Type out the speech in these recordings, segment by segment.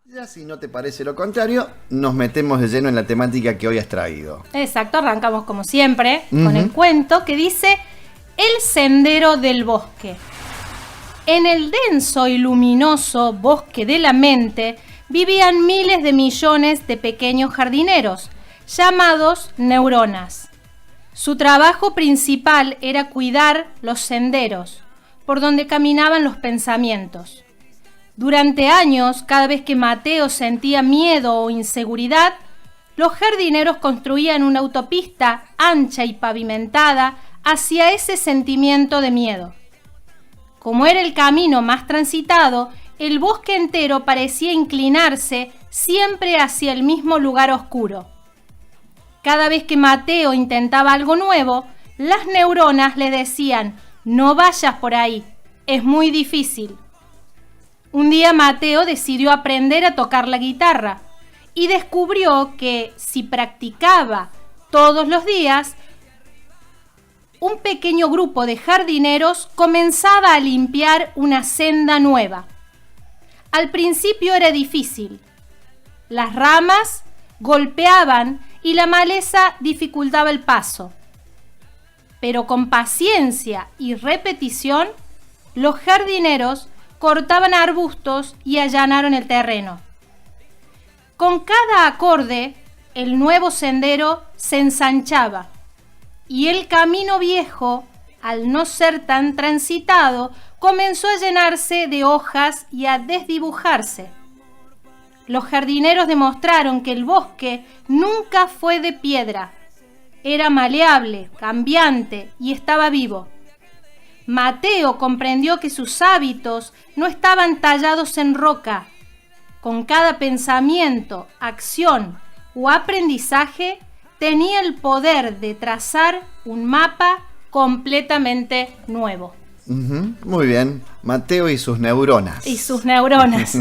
Ya, si no te parece lo contrario, nos metemos de lleno en la temática que hoy has traído. Exacto, arrancamos como siempre con el cuento que dice El sendero del bosque. En el denso y luminoso bosque de la mente vivían miles de millones de pequeños jardineros, llamados neuronas. Su trabajo principal era cuidar los senderos, por donde caminaban los pensamientos. Durante años, cada vez que Mateo sentía miedo o inseguridad, los jardineros construían una autopista ancha y pavimentada hacia ese sentimiento de miedo. Como era el camino más transitado, el bosque entero parecía inclinarse siempre hacia el mismo lugar oscuro. Cada vez que Mateo intentaba algo nuevo, las neuronas le decían: «No vayas por ahí, es muy difícil». Un día Mateo decidió aprender a tocar la guitarra y descubrió que si practicaba todos los días, un pequeño grupo de jardineros comenzaba a limpiar una senda nueva. Al principio era difícil. Las ramas golpeaban y la maleza dificultaba el paso. Pero con paciencia y repetición, los jardineros cortaban arbustos y allanaron el terreno. Con cada acorde, el nuevo sendero se ensanchaba y el camino viejo, al no ser tan transitado, comenzó a llenarse de hojas y a desdibujarse. Los jardineros demostraron que el bosque nunca fue de piedra. Era maleable, cambiante y estaba vivo. Mateo comprendió que sus hábitos no estaban tallados en roca. Con cada pensamiento, acción o aprendizaje, tenía el poder de trazar un mapa completamente nuevo. Muy bien, Mateo y sus neuronas. Y sus neuronas.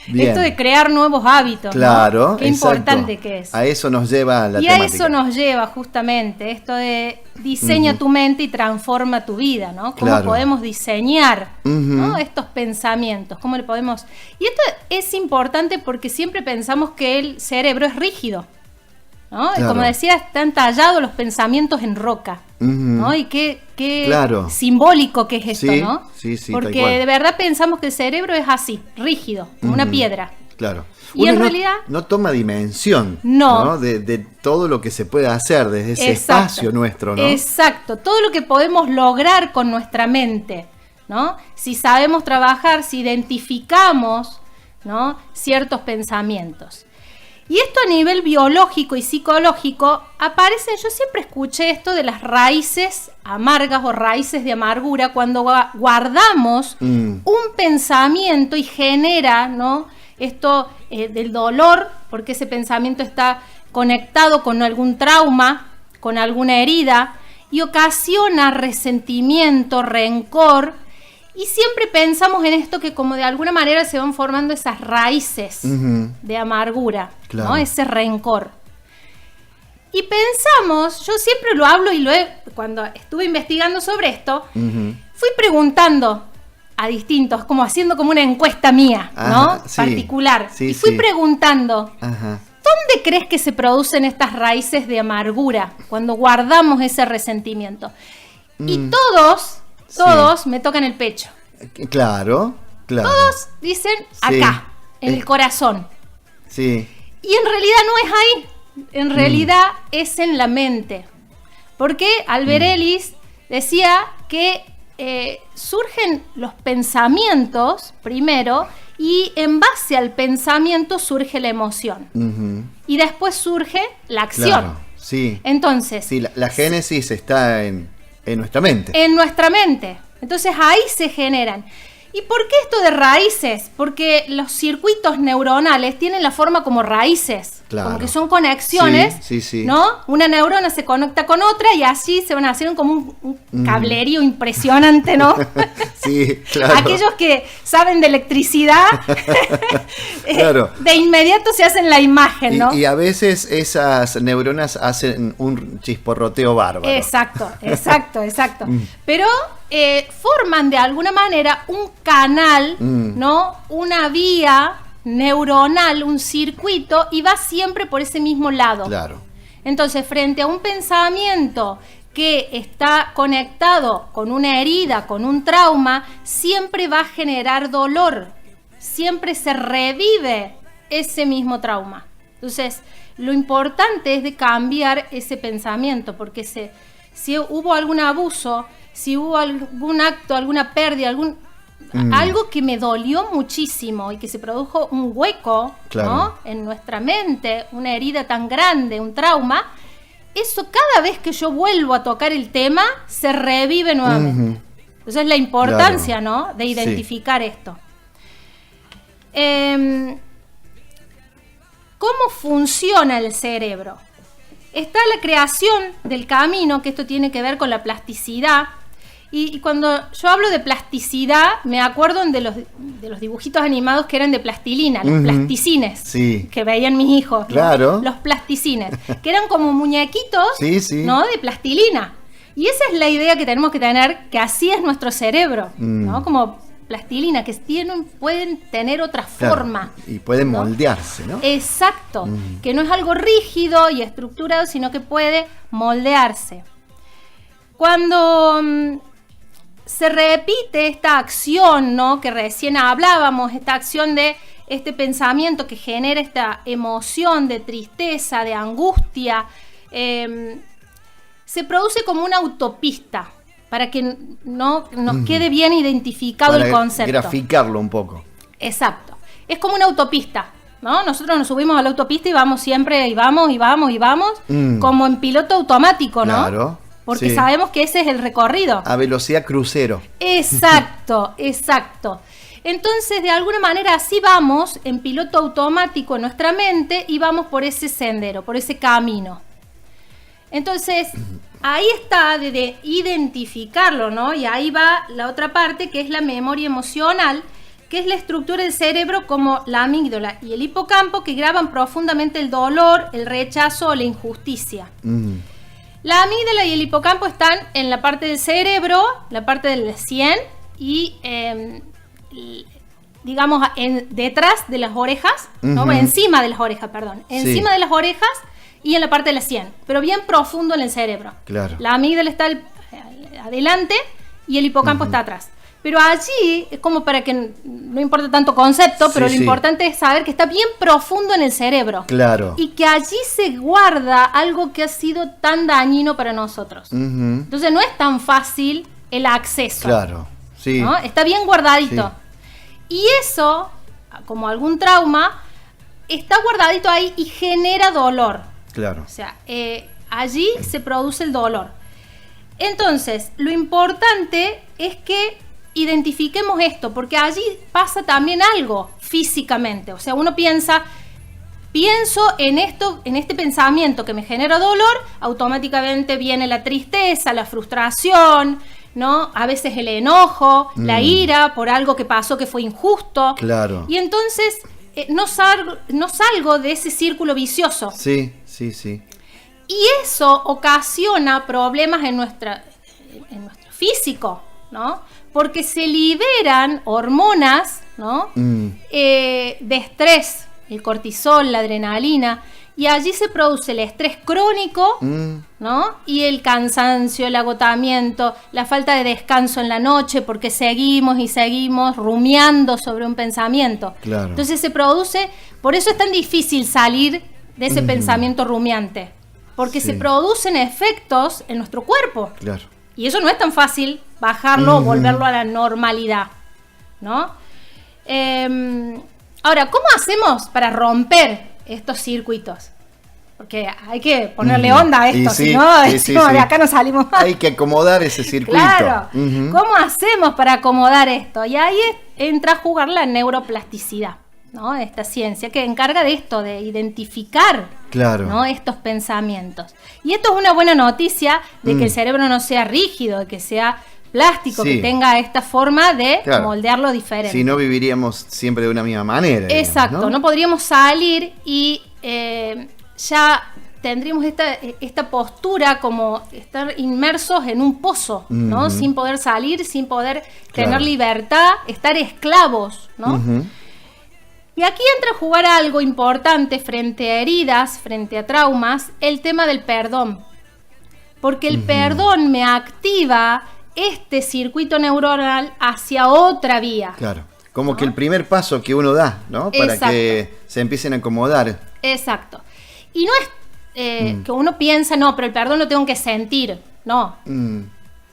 Bien. Esto de crear nuevos hábitos, claro, ¿no? Qué exacto. importante que es. A eso nos lleva la y temática. a eso nos lleva justamente esto de diseña tu mente y transforma tu vida, ¿no? Cómo Claro. podemos diseñar, ¿no? Estos pensamientos, cómo le podemos... Y esto es importante porque siempre pensamos que el cerebro es rígido, ¿no? Claro. Y como decía, están tallados los pensamientos en roca, ¿no? Y qué Claro. simbólico que es esto, Sí, ¿no? sí, tal Porque cual. de verdad pensamos que el cerebro es así, rígido, como una piedra. Claro. Y Uno en no, realidad... no toma dimensión, No. De todo lo que se puede hacer desde ese Exacto. espacio nuestro, ¿no? Exacto, todo lo que podemos lograr con nuestra mente, ¿no? Si sabemos trabajar, si identificamos, ¿no?, ciertos pensamientos. Y esto a nivel biológico y psicológico aparece, yo siempre escuché esto de las raíces amargas o raíces de amargura, cuando guardamos un pensamiento y genera, ¿no?, esto del dolor, porque ese pensamiento está conectado con algún trauma, con alguna herida, y ocasiona resentimiento, rencor, y siempre pensamos en esto que como de alguna manera se van formando esas raíces de amargura, Claro. ¿no?, ese rencor. Y pensamos, yo siempre lo hablo y cuando estuve investigando sobre esto, fui preguntando a distintos, como haciendo como una encuesta mía, ¿no? Ajá, sí. Particular. Sí, y fui sí. preguntando, Ajá. ¿dónde crees que se producen estas raíces de amargura cuando guardamos ese resentimiento? Y todos me tocan el pecho. Claro, claro. Todos dicen acá, en el corazón. Sí. Y en realidad no es ahí. En realidad es en la mente. Porque Albert Ellis decía que surgen los pensamientos primero y en base al pensamiento surge la emoción. Y después surge la acción. Claro, sí. Entonces, Sí, la génesis está en nuestra mente. en nuestra mente. Entonces ahí se generan. ¿Y por qué esto de raíces? Porque los circuitos neuronales tienen la forma como raíces, Claro. como que son conexiones, Sí. ¿no? Una neurona se conecta con otra y así se van haciendo como un cablerío impresionante, ¿no? Sí, claro. Aquellos que saben de electricidad, Claro. de inmediato se hacen la imagen, ¿no? Y a veces esas neuronas hacen un chisporroteo bárbaro. Exacto. Pero forman de alguna manera un canal, ¿no? Una vía neuronal, un circuito, y va siempre por ese mismo lado. Claro. Entonces, frente a un pensamiento que está conectado con una herida, con un trauma, siempre va a generar dolor, siempre se revive ese mismo trauma. Entonces, lo importante es de cambiar ese pensamiento, porque si hubo algún abuso, si hubo algún acto, alguna pérdida, algo que me dolió muchísimo y que se produjo un hueco, claro, ¿no?, en nuestra mente, una herida tan grande, un trauma, eso cada vez que yo vuelvo a tocar el tema, se revive nuevamente. Entonces la importancia, claro, ¿no?, de identificar esto. ¿Cómo funciona el cerebro? Está la creación del camino, que esto tiene que ver con la plasticidad. Y cuando yo hablo de plasticidad, me acuerdo de los dibujitos animados que eran de plastilina, los plasticines, sí, que veían mis hijos, claro, ¿no? Los plasticines, que eran como muñequitos, sí, sí, ¿no?, de plastilina. Y esa es la idea que tenemos que tener, que así es nuestro cerebro, ¿no? Como plastilina, que pueden tener otra forma. Claro, y pueden, ¿no?, moldearse, ¿no? Exacto, que no es algo rígido y estructurado, sino que puede moldearse. Cuando se repite esta acción, ¿no?, que recién hablábamos, esta acción de este pensamiento que genera esta emoción de tristeza, de angustia, se produce como una autopista, para que no nos quede bien identificado el concepto. Graficarlo un poco. Exacto. Es como una autopista, ¿no? Nosotros nos subimos a la autopista y vamos siempre, y vamos, como en piloto automático, ¿no? Claro. Porque sí, sabemos que ese es el recorrido. A velocidad crucero. Exacto, exacto. Entonces, de alguna manera, así vamos en piloto automático en nuestra mente y vamos por ese sendero, por ese camino. Entonces, ahí está de identificarlo, ¿no? Y ahí va la otra parte, que es la memoria emocional, que es la estructura del cerebro como la amígdala y el hipocampo, que graban profundamente el dolor, el rechazo o la injusticia. La amígdala y el hipocampo están en la parte del cerebro, la parte del sien, y digamos detrás de las orejas, ¿no? Bueno, encima de las orejas, perdón. Encima de las orejas y en la parte de la sien, pero bien profundo en el cerebro. Claro. La amígdala está adelante y el hipocampo está atrás. Pero allí es como para que no importa tanto concepto, pero lo importante es saber que está bien profundo en el cerebro. Claro. Y que allí se guarda algo que ha sido tan dañino para nosotros. Entonces no es tan fácil el acceso. Claro, sí. ¿No? Está bien guardadito. Sí. Y eso, como algún trauma, está guardadito ahí y genera dolor. Claro. O sea, allí se produce el dolor. Entonces, lo importante es que identifiquemos esto, porque allí pasa también algo físicamente. O sea, uno pienso en esto, en este pensamiento que me genera dolor, automáticamente viene la tristeza, la frustración, ¿no? A veces el enojo, la ira por algo que pasó que fue injusto. Claro. Y entonces no salgo de ese círculo vicioso. Sí, sí, sí. Y eso ocasiona problemas en nuestro físico, ¿no? Porque se liberan hormonas, ¿no? De estrés, el cortisol, la adrenalina, y allí se produce el estrés crónico, ¿no? Y el cansancio, el agotamiento, la falta de descanso en la noche, porque seguimos y seguimos rumiando sobre un pensamiento. Claro. Entonces se produce, por eso es tan difícil salir de ese pensamiento rumiante, porque se producen efectos en nuestro cuerpo. Claro. Y eso no es tan fácil bajarlo o volverlo a la normalidad, ¿no? Ahora, ¿cómo hacemos para romper estos circuitos? Porque hay que ponerle onda a esto, si no, de acá no salimos más. Hay que acomodar ese circuito. Claro. ¿Cómo hacemos para acomodar esto? Y ahí entra a jugar la neuroplasticidad, ¿no? Esta ciencia que encarga de esto, de identificar, ¿no?, estos pensamientos. Y esto es una buena noticia de que el cerebro no sea rígido, de que sea plástico, que tenga esta forma de moldearlo diferente. Si no, viviríamos siempre de una misma manera. Exacto, digamos, ¿no? Podríamos salir y ya tendríamos esta postura como estar inmersos en un pozo, ¿no? Sin poder salir, sin poder tener libertad, estar esclavos, ¿no? Y aquí entra a jugar algo importante frente a heridas, frente a traumas, el tema del perdón. Porque el perdón me activa este circuito neuronal hacia otra vía. Claro, como que el primer paso que uno da, ¿no? Para que se empiecen a acomodar. Exacto. Y no es que uno piensa, no, pero el perdón lo tengo que sentir. No.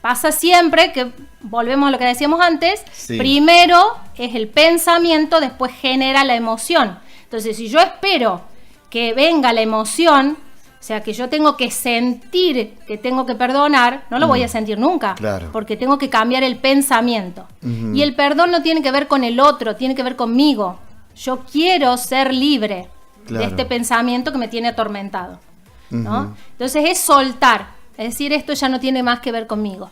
Pasa siempre que, volvemos a lo que decíamos antes, primero es el pensamiento, después genera la emoción. Entonces, si yo espero que venga la emoción, o sea, que yo tengo que sentir que tengo que perdonar, no lo voy a sentir nunca. Claro. Porque tengo que cambiar el pensamiento. Y el perdón no tiene que ver con el otro, tiene que ver conmigo. Yo quiero ser libre de este pensamiento que me tiene atormentado, ¿no? Entonces es soltar. Es decir, esto ya no tiene más que ver conmigo.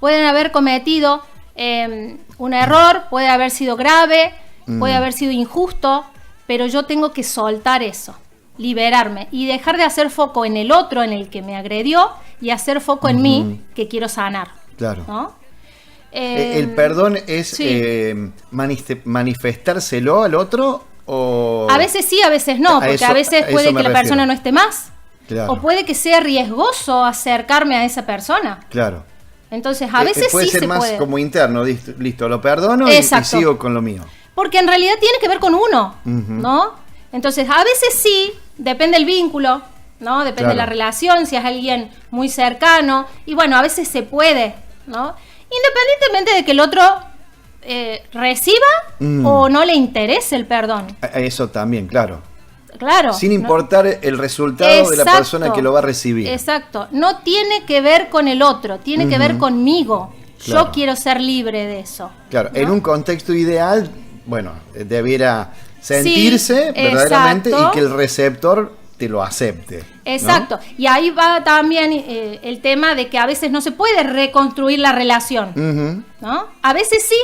Pueden haber cometido un error, puede haber sido grave, puede haber sido injusto, pero yo tengo que soltar eso, liberarme y dejar de hacer foco en el otro, en el que me agredió, y hacer foco en mí, que quiero sanar. Claro. ¿No? ¿El perdón es manifestárselo al otro? O... A veces sí, a veces no, porque a veces puede que la persona no esté más. Claro. O puede que sea riesgoso acercarme a esa persona. Claro. Entonces, a veces puede sí ser se más puede. como interno, listo, lo perdono y sigo con lo mío. Porque en realidad tiene que ver con uno, ¿no? Entonces, a veces sí, depende del vínculo, ¿no? Depende de la relación, si es alguien muy cercano. Y bueno, a veces se puede, ¿no? Independientemente de que el otro reciba o no le interese el perdón. Eso también, claro. Claro. Sin importar el resultado de la persona que lo va a recibir. Exacto. No tiene que ver con el otro, tiene que ver conmigo. Claro. Yo quiero ser libre de eso. Claro, ¿no? En un contexto ideal, bueno, debiera sentirse verdaderamente y que el receptor te lo acepte. Exacto. ¿No? Y ahí va también el tema de que a veces no se puede reconstruir la relación. ¿No? A veces sí,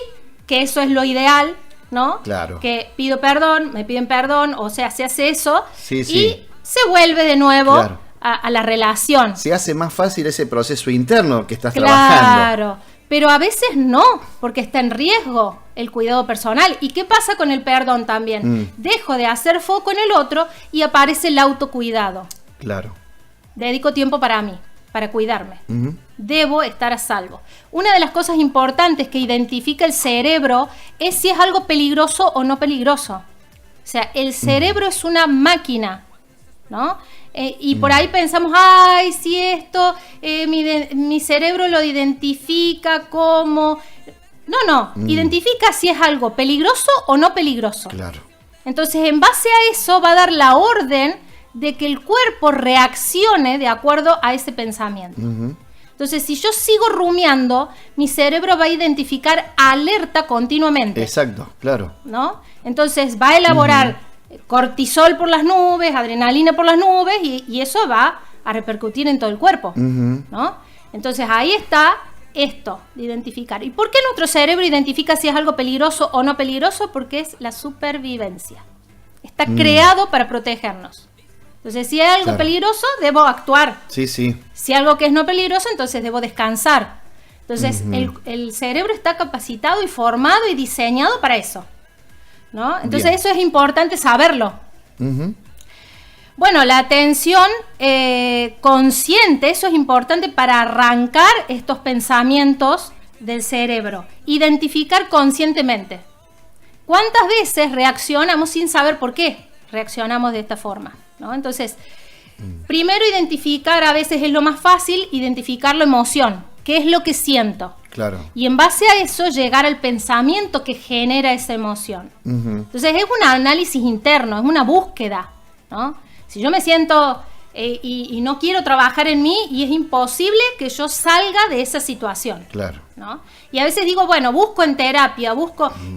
que eso es lo ideal, ¿no? Claro. Que pido perdón, me piden perdón, o sea, se hace eso y se vuelve de nuevo a la relación. Se hace más fácil ese proceso interno que estás trabajando. Claro, pero a veces no, porque está en riesgo el cuidado personal. ¿Y qué pasa con el perdón también? Dejo de hacer foco en el otro y aparece el autocuidado. Claro. Dedico tiempo para mí, para cuidarme. Debo estar a salvo. Una de las cosas importantes que identifica el cerebro es si es algo peligroso o no peligroso. O sea, el cerebro es una máquina, ¿no? Y por ahí pensamos, ay, si esto, mi cerebro lo identifica como... No, identifica si es algo peligroso o no peligroso. Claro. Entonces, en base a eso va a dar la orden de que el cuerpo reaccione de acuerdo a ese pensamiento. Entonces, si yo sigo rumiando, mi cerebro va a identificar alerta continuamente. Exacto, claro. ¿No? Entonces, va a elaborar cortisol por las nubes, adrenalina por las nubes, y eso va a repercutir en todo el cuerpo. ¿No? Entonces, ahí está esto de identificar. ¿Y por qué nuestro cerebro identifica si es algo peligroso o no peligroso? Porque es la supervivencia. Está creado para protegernos. Entonces, si hay algo peligroso, debo actuar. Sí. Si algo que es no peligroso, entonces debo descansar. Entonces, el cerebro está capacitado y formado y diseñado para eso, ¿no? Entonces, eso es importante saberlo. Bueno, la atención consciente, eso es importante para arrancar estos pensamientos del cerebro. Identificar conscientemente. ¿Cuántas veces reaccionamos sin saber por qué reaccionamos de esta forma? ¿No? Entonces, primero identificar, a veces es lo más fácil, identificar la emoción, qué es lo que siento. Claro. Y en base a eso llegar al pensamiento que genera esa emoción. Entonces es un análisis interno, es una búsqueda, ¿no? Si yo me siento y no quiero trabajar en mí, y es imposible que yo salga de esa situación. Claro. ¿No? Y a veces digo, bueno, busco en terapia,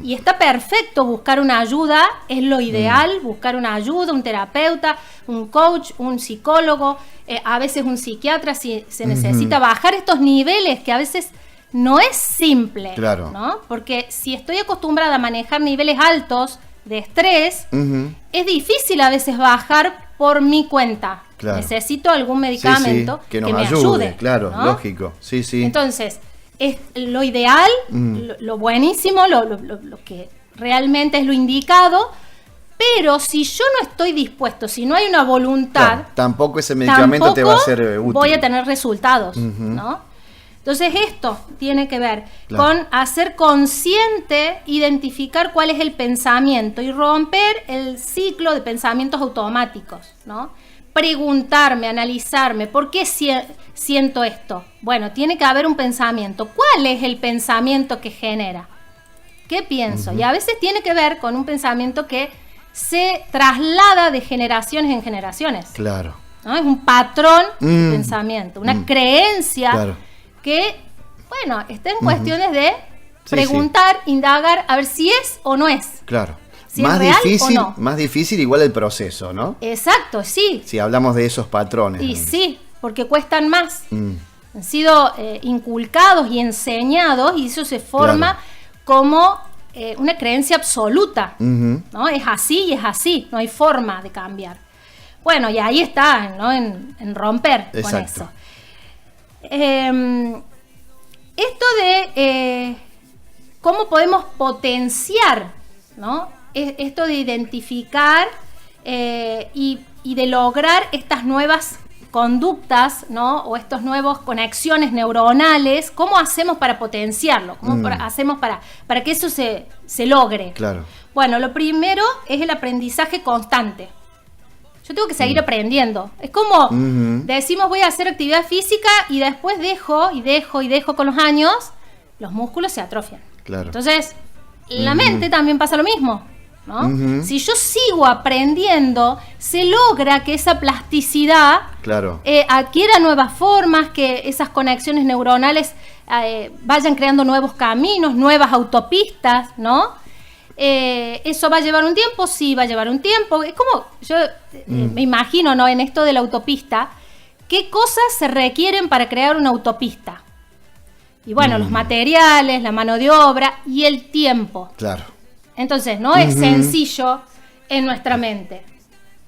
y está perfecto buscar una ayuda, es lo ideal, buscar una ayuda, un terapeuta, un coach, un psicólogo, a veces un psiquiatra, si se necesita bajar estos niveles que a veces no es simple, claro, ¿no? Porque si estoy acostumbrada a manejar niveles altos de estrés, es difícil a veces bajar por mi cuenta. Claro. Necesito algún medicamento que me ayude. Claro, ¿no? Lógico. Sí. Entonces, es lo ideal, lo buenísimo, lo que realmente es lo indicado, Pero si yo no estoy dispuesto, si no hay una voluntad, claro, tampoco ese medicamento te va a ser útil. Voy a tener resultados, ¿no? Entonces esto tiene que ver con hacer consciente, identificar cuál es el pensamiento y romper el ciclo de pensamientos automáticos, ¿no? Preguntarme, analizarme, ¿por qué siento esto? Bueno, tiene que haber un pensamiento. ¿Cuál es el pensamiento que genera? ¿Qué pienso? Y a veces tiene que ver con un pensamiento que se traslada de generaciones en generaciones. Claro. ¿No? Es un patrón de pensamiento, una creencia que, bueno, está en cuestiones de preguntar, indagar, a ver si es o no es. Claro. Si más es real difícil, o no. Más difícil igual el proceso, ¿no? Exacto, sí. Si hablamos de esos patrones. Y sí, porque cuestan más. Han sido inculcados y enseñados y eso se forma como una creencia absoluta, ¿no? Es así y es así, no hay forma de cambiar. Bueno, y ahí está, ¿no? En romper con eso. Esto de cómo podemos potenciar, ¿no? Esto de identificar y de lograr estas nuevas conductas, ¿no? O estas nuevas conexiones neuronales, ¿cómo hacemos para potenciarlo? ¿Cómo hacemos para que eso se logre? Claro. Bueno, lo primero es el aprendizaje constante. Yo tengo que seguir aprendiendo. Es como decimos voy a hacer actividad física y después dejo con los años, los músculos se atrofian. Claro. Entonces, la mente también pasa lo mismo, ¿no? Si yo sigo aprendiendo, se logra que esa plasticidad adquiera nuevas formas, que esas conexiones neuronales vayan creando nuevos caminos, nuevas autopistas, ¿no? Eso va a llevar un tiempo, sí, va a llevar un tiempo. Es como, yo me imagino, ¿no? En esto de la autopista, ¿qué cosas se requieren para crear una autopista? Y bueno, los materiales, la mano de obra y el tiempo. Claro. Entonces, no es sencillo en nuestra mente.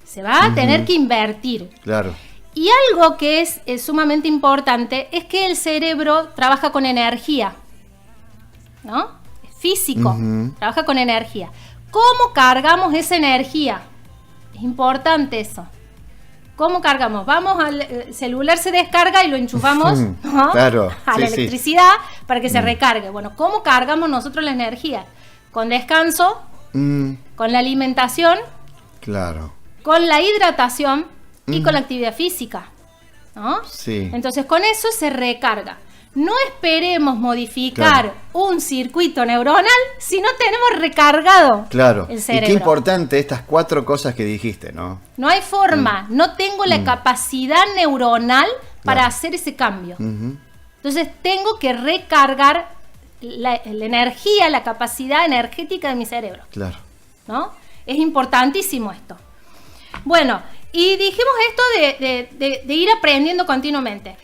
Se va a tener que invertir. Claro. Y algo que es sumamente importante es que el cerebro trabaja con energía, ¿no? Es físico, trabaja con energía. ¿Cómo cargamos esa energía? Es importante eso. ¿Cómo cargamos? Vamos al celular, se descarga y lo enchufamos, ¿no? Claro, a la electricidad para que se recargue. Bueno, ¿cómo cargamos nosotros la energía? Con descanso, con la alimentación, con la hidratación y con la actividad física, ¿no? Sí. Entonces con eso se recarga. No esperemos modificar un circuito neuronal si no tenemos recargado el cerebro. Y qué importante estas 4 cosas que dijiste, ¿no? No hay forma, no tengo la capacidad neuronal para hacer ese cambio. Entonces tengo que recargar la energía, la capacidad energética de mi cerebro. Claro. ¿No? Es importantísimo esto. Bueno, y dijimos esto de ir aprendiendo continuamente.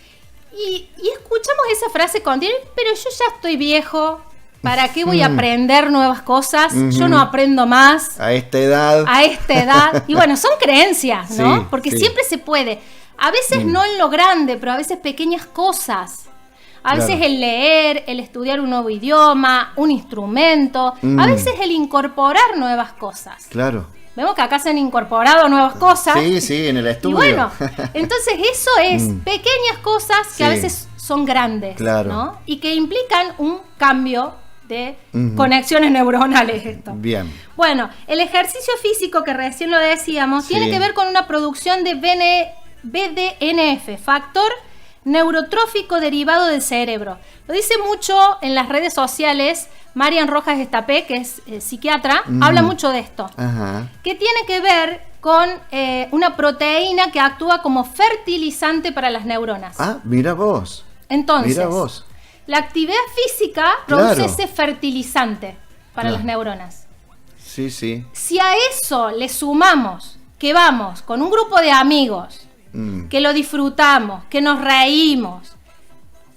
Y escuchamos esa frase continua, pero yo ya estoy viejo, ¿para qué voy a aprender nuevas cosas? Yo no aprendo más. A esta edad. Y bueno, son creencias, ¿no? Porque siempre se puede. A veces no en lo grande, pero a veces pequeñas cosas. A veces el leer, el estudiar un nuevo idioma, un instrumento. A veces el incorporar nuevas cosas. Claro. Vemos que acá se han incorporado nuevas cosas. Sí, en el estudio. Y bueno, entonces eso es pequeñas cosas que a veces son grandes, ¿no? Y que implican un cambio de conexiones neuronales. Esto. Bien. Bueno, el ejercicio físico que recién lo decíamos tiene que ver con una producción de BDNF, factor neurotrófico derivado del cerebro. Lo dice mucho en las redes sociales Marian Rojas Estapé, que es psiquiatra, habla mucho de esto. Que tiene que ver con una proteína que actúa como fertilizante para las neuronas. Ah, mira vos. Entonces, la actividad física produce ese fertilizante para las neuronas. Sí, sí. Si a eso le sumamos que vamos con un grupo de amigos, que lo disfrutamos, que nos reímos.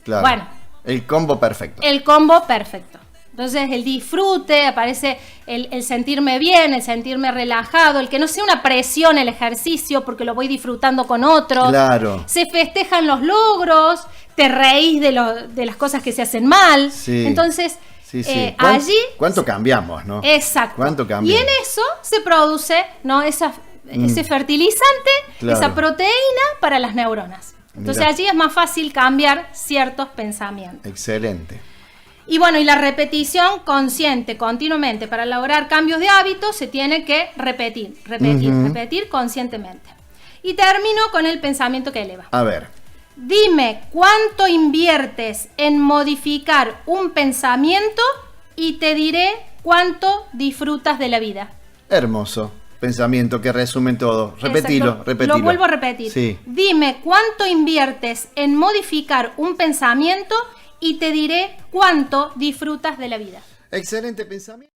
Claro. Bueno. El combo perfecto. El combo perfecto. Entonces el disfrute, aparece el sentirme bien, el sentirme relajado, el que no sea una presión el ejercicio porque lo voy disfrutando con otros. Claro. Se festejan los logros, te reís de las cosas que se hacen mal. Sí. Entonces Sí, sí. Allí... ¿Cuánto cambiamos, no? Exacto. ¿Cuánto cambiamos? Y en eso se produce, ¿no? ese fertilizante, claro, esa proteína para las neuronas. Entonces Mirá, allí es más fácil cambiar ciertos pensamientos. excelente. Y bueno, y la repetición consciente continuamente para lograr cambios de hábitos se tiene que repetir conscientemente. Y termino con el pensamiento que eleva. A ver. Dime cuánto inviertes en modificar un pensamiento y te diré cuánto disfrutas de la vida. Hermoso. Pensamiento que resumen todo. Repetilo. Lo vuelvo a repetir. Sí. Dime cuánto inviertes en modificar un pensamiento y te diré cuánto disfrutas de la vida. Excelente pensamiento.